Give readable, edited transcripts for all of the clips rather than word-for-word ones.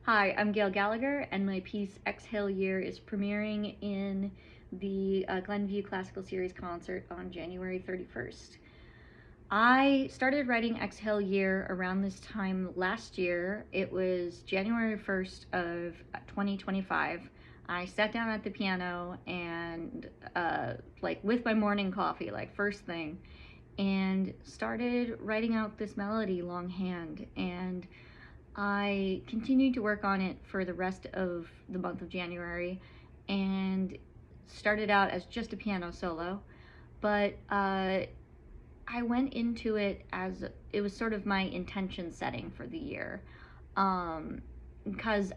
Hi, I'm Gail Gallagher, and my piece Exhale Year is premiering in the Glen View Classical Series concert on January 31st. I started writing Exhale Year around this time last year. It was January 1st of 2025. I sat down at the piano and with my morning coffee, like first thing, and started writing out this melody longhand. And I continued to work on it for the rest of the month of January and started out as just a piano solo, but I went into it as it was sort of my intention setting for the year, because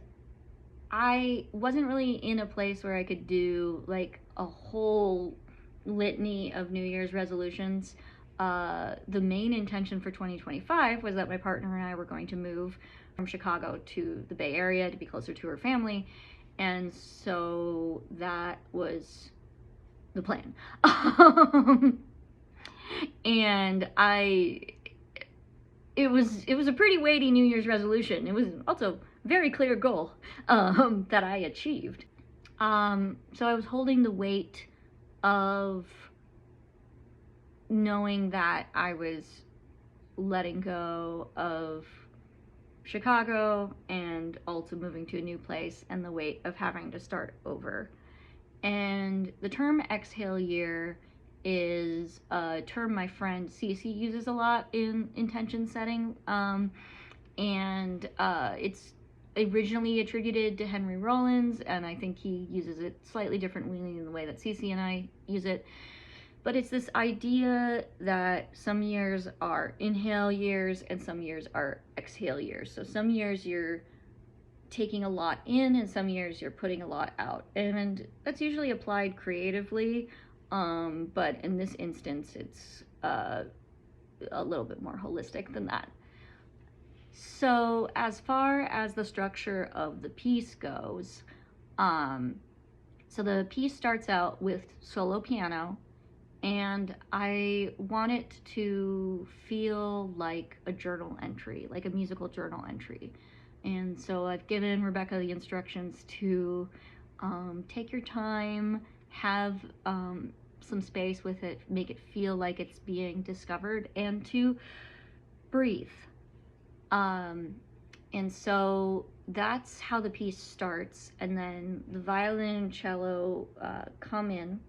I wasn't really in a place where I could do like a whole litany of New Year's resolutions. The main intention for 2025 was that my partner and I were going to move from Chicago to the Bay Area to be closer to her family, and so that was the plan. And it was a pretty weighty New Year's resolution. It was also a very clear goal that I achieved. So I was holding the weight of knowing that I was letting go of Chicago and also moving to a new place and the weight of having to start over. And the term exhale year is a term my friend Cece uses a lot in intention setting, and it's originally attributed to Henry Rollins, and I think he uses it slightly differently in the way that Cece and I use it. But it's this idea that some years are inhale years and some years are exhale years. So some years you're taking a lot in and some years you're putting a lot out. And that's usually applied creatively, but in this instance, it's a little bit more holistic than that. So as far as the structure of the piece goes, so the piece starts out with solo piano, and I want it to feel like a journal entry, like a musical journal entry. And so I've given Rebecca the instructions to take your time, have some space with it, make it feel like it's being discovered, and to breathe. And so that's how the piece starts, and then the violin and cello come in,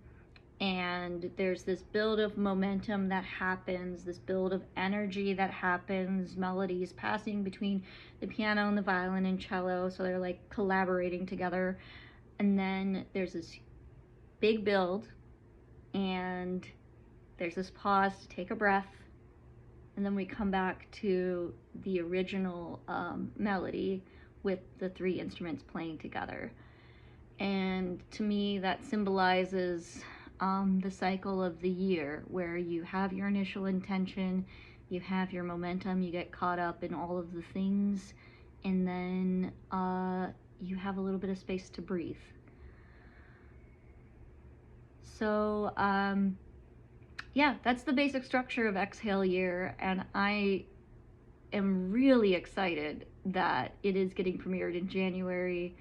and there's this build of momentum that happens, this build of energy that happens, melodies passing between the piano and the violin and cello, so they're like collaborating together. And then there's this big build, and there's this pause to take a breath, and then we come back to the original melody with the three instruments playing together. And to me, that symbolizes the cycle of the year, where you have your initial intention, you have your momentum, you get caught up in all of the things, and then you have a little bit of space to breathe. So yeah, that's the basic structure of Exhale Year, and I am really excited that it is getting premiered in January,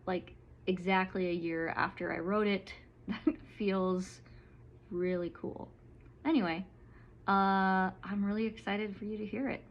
like exactly a year after I wrote it. That feels really cool. Anyway, I'm really excited for you to hear it.